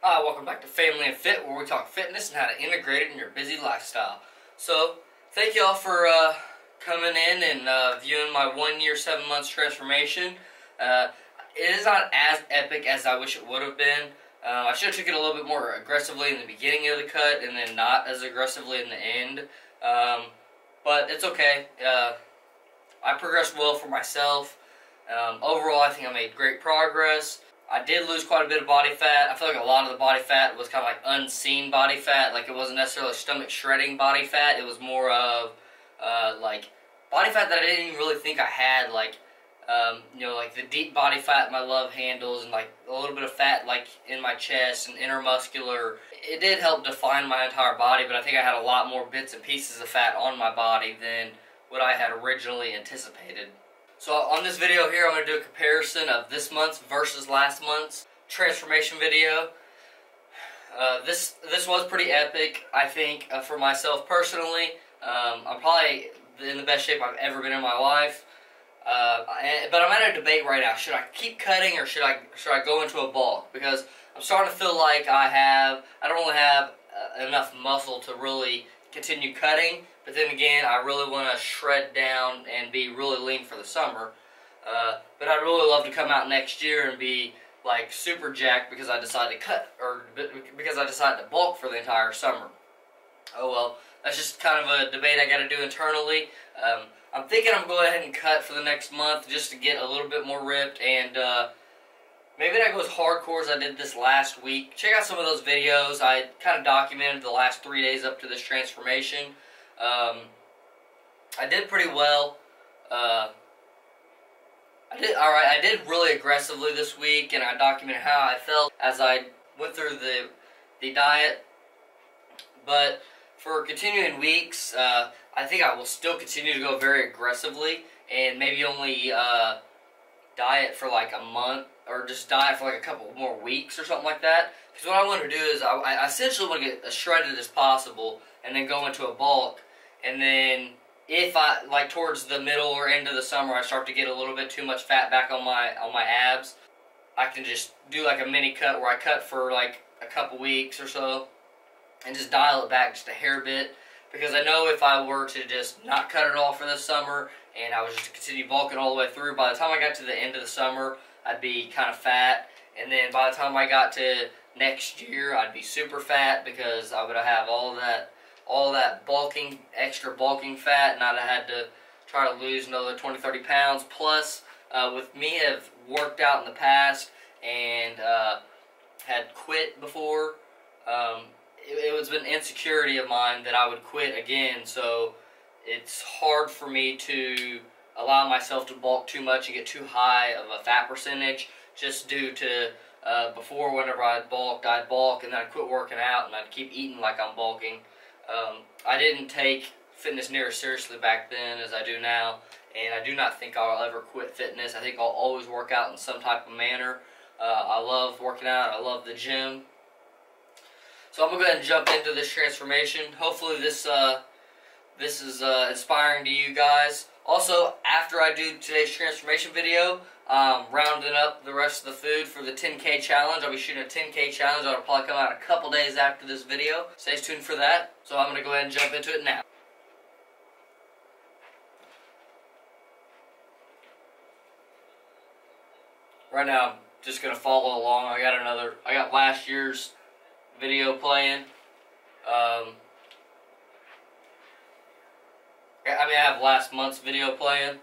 Hi, welcome back to Family and Fit, where we talk fitness and how to integrate it in your busy lifestyle. So, thank y'all for coming in and viewing my 1 year, 7 months transformation. It is not as epic as I wish it would have been. I should have took it a little bit more aggressively in the beginning of the cut and then not as aggressively in the end. But it's okay. I progressed well for myself. Overall, I think I made great progress. I did lose quite a bit of body fat. I feel like a lot of the body fat was kind of like unseen body fat. Like it wasn't necessarily stomach shredding body fat. It was more of like body fat that I didn't even really think I had. Like like the deep body fat in my love handles and like a little bit of fat like in my chest and intermuscular. It did help define my entire body, but I think I had a lot more bits and pieces of fat on my body than what I had originally anticipated. So on this video here, I'm going to do a comparison of this month's versus last month's transformation video. This was pretty epic, I think, for myself personally. I'm probably in the best shape I've ever been in my life. But I'm at a debate right now. Should I keep cutting or should I go into a bulk? Because I'm starting to feel like I don't really have enough muscle to really continue cutting. But then again, I really want to shred down and be really lean for the summer. But I'd really love to come out next year and be like super jacked because I decided to cut, or because I decided to bulk for the entire summer. Oh well, that's just kind of a debate I got to do internally. I'm thinking I'm going to go ahead and cut for the next month just to get a little bit more ripped, and maybe not go as hardcore as I did this last week. Check out some of those videos. I kind of documented the last 3 days up to this transformation. I did pretty well. I did really aggressively this week, and I documented how I felt as I went through the diet. But for continuing weeks, I think I will still continue to go very aggressively, and maybe only diet for like a month, or just diet for like a couple more weeks or something like that. Because what I want to do is I essentially want to get as shredded as possible, and then go into a bulk. And then if I, like towards the middle or end of the summer, I start to get a little bit too much fat back on my abs, I can just do like a mini cut where I cut for like a couple weeks or so and just dial it back just a hair bit. Because I know if I were to just not cut it all for this summer and I was just to continue bulking all the way through, by the time I got to the end of the summer, I'd be kind of fat. And then by the time I got to next year, I'd be super fat because I would have all that bulking, extra bulking fat, and I'd have had to try to lose another 20-30 pounds. Plus, with me have worked out in the past and had quit before, it was an insecurity of mine that I would quit again, so it's hard for me to allow myself to bulk too much and get too high of a fat percentage, just due to before, whenever I'd bulk and then I'd quit working out and I'd keep eating like I'm bulking. I didn't take fitness near as seriously back then as I do now, and I do not think I'll ever quit fitness. I think I'll always work out in some type of manner. I love working out. I love the gym. So I'm going to go ahead and jump into this transformation. Hopefully this is inspiring to you guys. Also, after I do today's transformation video, rounding up the rest of the food for the 10K challenge. I'll be shooting a 10K challenge. That'll probably come out a couple days after this video. Stay tuned for that. So I'm going to go ahead and jump into it now. Right now, I'm just going to follow along. I got last year's video playing. I have last month's video playing.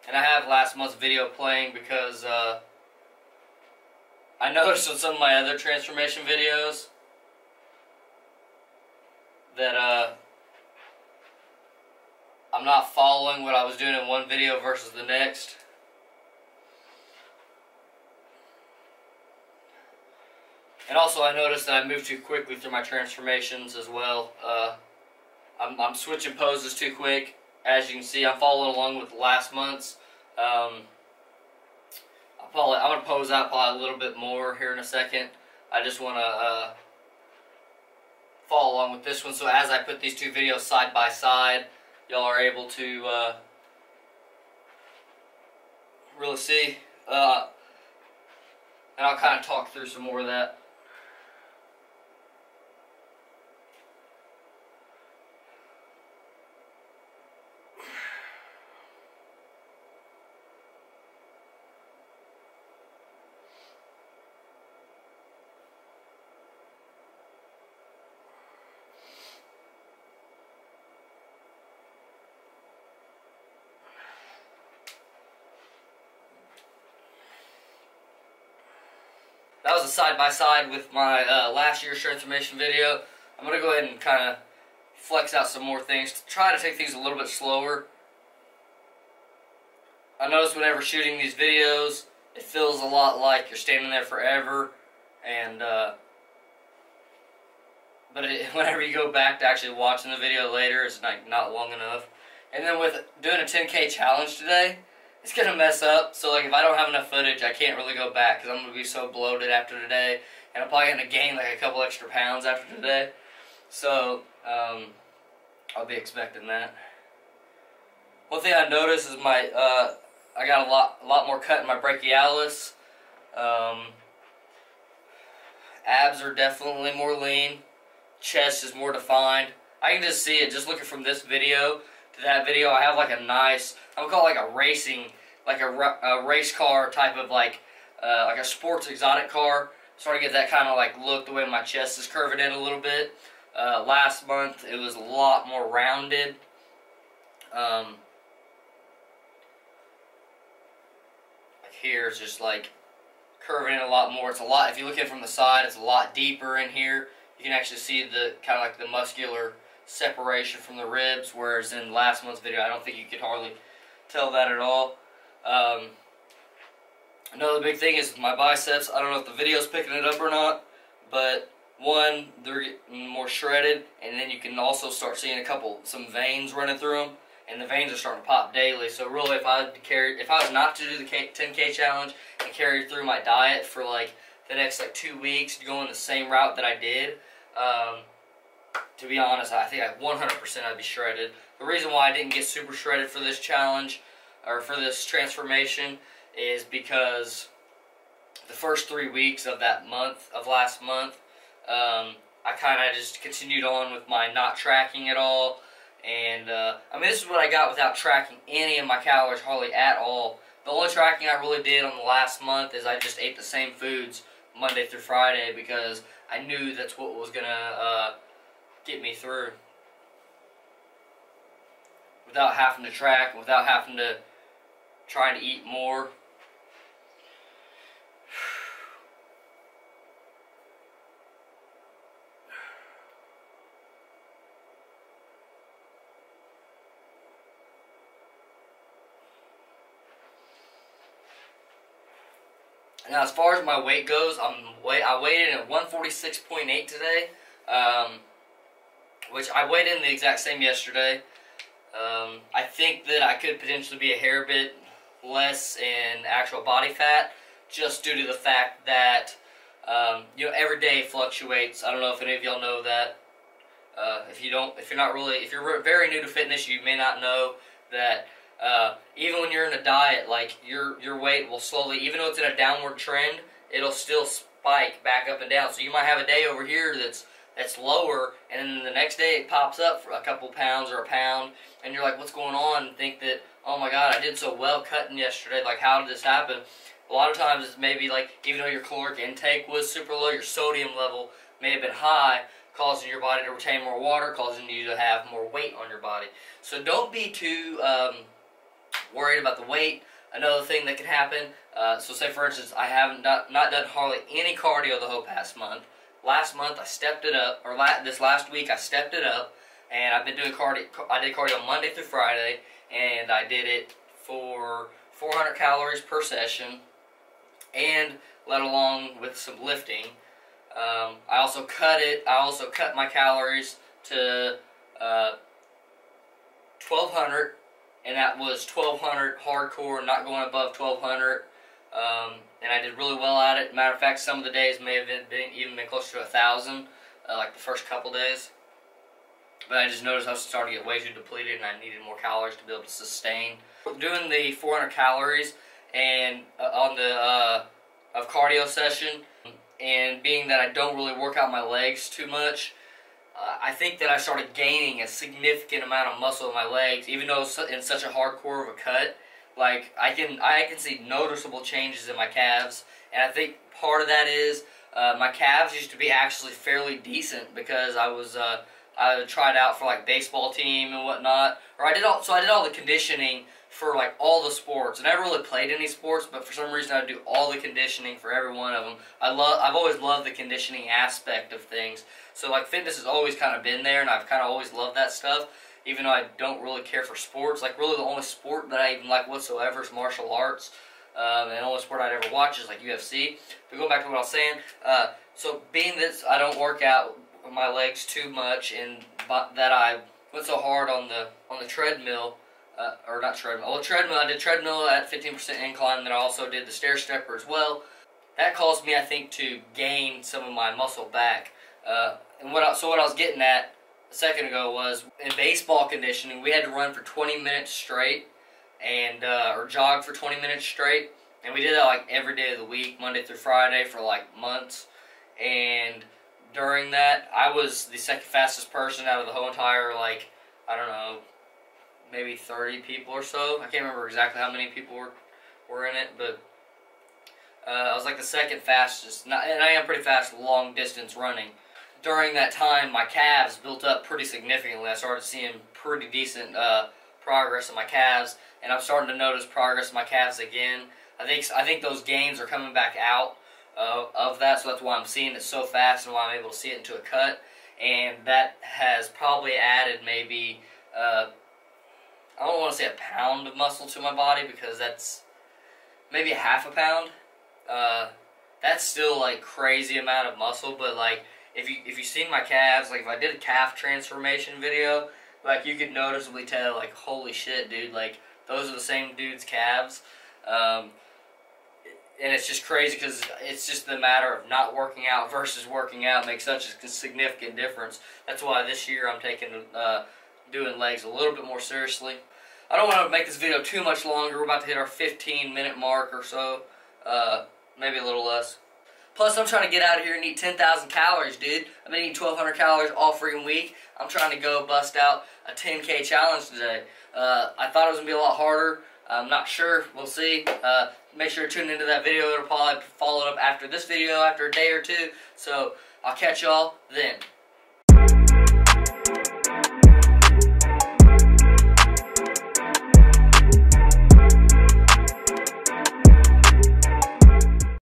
And I have last month's video playing because I noticed in some of my other transformation videos that I'm not following what I was doing in one video versus the next. And also I noticed that I moved too quickly through my transformations as well. I'm switching poses too quick. As you can see, I'm following along with last month's. I'm going to pose out probably a little bit more here in a second. I just want to follow along with this one, so as I put these two videos side by side, y'all are able to really see. and I'll kind of talk through some more of that. That was a side-by-side with my last year's transformation video. I'm going to go ahead and kind of flex out some more things to try to take things a little bit slower. I notice whenever shooting these videos, it feels a lot like you're standing there forever, and whenever you go back to actually watching the video later, it's like not long enough. And then with doing a 10K challenge today, it's going to mess up, so like if I don't have enough footage, I can't really go back because I'm going to be so bloated after today, and I'm probably going to gain like a couple extra pounds after today. So, I'll be expecting that. One thing I noticed is my, I got a lot more cut in my brachialis. Abs are definitely more lean. Chest is more defined. I can just see it just looking from this video to that video. I have like a nice, I would call it like a racing, like a race car type of like a sports exotic car. Starting to get that kind of like look, the way my chest is curving in a little bit. Last month it was a lot more rounded. Like here it's just like curving in a lot more. It's a lot, if you look in from the side, it's a lot deeper in here. You can actually see the kind of like the muscular separation from the ribs, whereas in last month's video I don't think you could hardly tell that at all. Another big thing is my biceps. I don't know if the video's picking it up or not, but one, they're getting more shredded, and then you can also start seeing some veins running through them, and the veins are starting to pop daily. So really, if I was not to do the 10K challenge and carry through my diet for like the next like 2 weeks, going the same route that I did, to be honest, I think 100% I'd be shredded. The reason why I didn't get super shredded for this challenge, or for this transformation, is because the first 3 weeks of that month, of last month, I kind of just continued on with my not tracking at all. And, I mean, this is what I got without tracking any of my calories, hardly at all. The only tracking I really did on the last month is I just ate the same foods Monday through Friday because I knew that's what was going to get me through. Without having to track, without having to try to eat more. Now, as far as my weight goes, I weighed in at 146.8 today, which I weighed in the exact same yesterday. I think that I could potentially be a hair bit less in actual body fat, just due to the fact that you know, every day fluctuates. I don't know if any of y'all know that. If you're very new to fitness, you may not know that. Even when you're in a diet, like your weight will slowly, even though it's in a downward trend, it'll still spike back up and down. So you might have a day over here that's lower, and then the next day it pops up for a couple pounds or a pound, and you're like, what's going on? And think that, oh my God, I did so well cutting yesterday. Like, how did this happen? A lot of times it's maybe like, even though your caloric intake was super low, your sodium level may have been high, causing your body to retain more water, causing you to have more weight on your body. So don't be too worried about the weight. Another thing that can happen, so say for instance, I haven't not done hardly any cardio the whole past month. Last month I stepped it up, or this last week I stepped it up, and I've been doing cardio. I did cardio Monday through Friday, and I did it for 400 calories per session, and let along with some lifting. I also cut my calories to 1,200, and that was 1,200 hardcore, not going above 1,200. And I did really well at it. Matter of fact, some of the days may have even been closer to 1,000, like the first couple days. But I just noticed I was starting to get way too depleted, and I needed more calories to be able to sustain. Doing the 400 calories, and on the of cardio session, and being that I don't really work out my legs too much, I think that I started gaining a significant amount of muscle in my legs, even though it's in such a hardcore of a cut. Like I can see noticeable changes in my calves, and I think part of that is my calves used to be actually fairly decent because I tried out for like baseball team and whatnot, or I did all the conditioning for like all the sports. And I never really played any sports, but for some reason I do all the conditioning for every one of them. I've always loved the conditioning aspect of things. So like fitness has always kind of been there, and I've kind of always loved that stuff. Even though I don't really care for sports, like really the only sport that I even like whatsoever is martial arts. And the only sport I'd ever watch is like UFC. But going back to what I was saying, so being that I don't work out my legs too much, and that I went so hard on the treadmill, or not treadmill, well, treadmill, I did treadmill at 15% incline, and then I also did the stair stepper as well. That caused me, I think, to gain some of my muscle back. And what I was getting at a second ago was, in baseball conditioning, we had to run for 20 minutes straight, and or jog for 20 minutes straight, and we did that like every day of the week, Monday through Friday, for like months. And during that, I was the second fastest person out of the whole entire, like, I don't know, maybe 30 people or so. I can't remember exactly how many people were in it, but I was like the second fastest, and I am pretty fast long distance running. During that time, my calves built up pretty significantly. I started seeing pretty decent progress in my calves, and I'm starting to notice progress in my calves again. I think those gains are coming back out of that, so that's why I'm seeing it so fast and why I'm able to see it into a cut. And that has probably added maybe, I don't want to say a pound of muscle to my body, because that's maybe a half a pound. That's still like crazy amount of muscle, but like if you've seen my calves, like if I did a calf transformation video, like you could noticeably tell, like, holy shit, dude, like those are the same dude's calves. And it's just crazy because it's just the matter of not working out versus working out makes such a significant difference. That's why this year I'm taking doing legs a little bit more seriously. I don't want to make this video too much longer. We're about to hit our 15-minute mark or so, maybe a little less. Plus, I'm trying to get out of here and eat 10,000 calories, dude. I've been eating 1,200 calories all freaking week. I'm trying to go bust out a 10K challenge today. I thought it was going to be a lot harder. I'm not sure. We'll see. Make sure to tune into that video. It'll probably follow up after this video, after a day or two. So, I'll catch y'all then.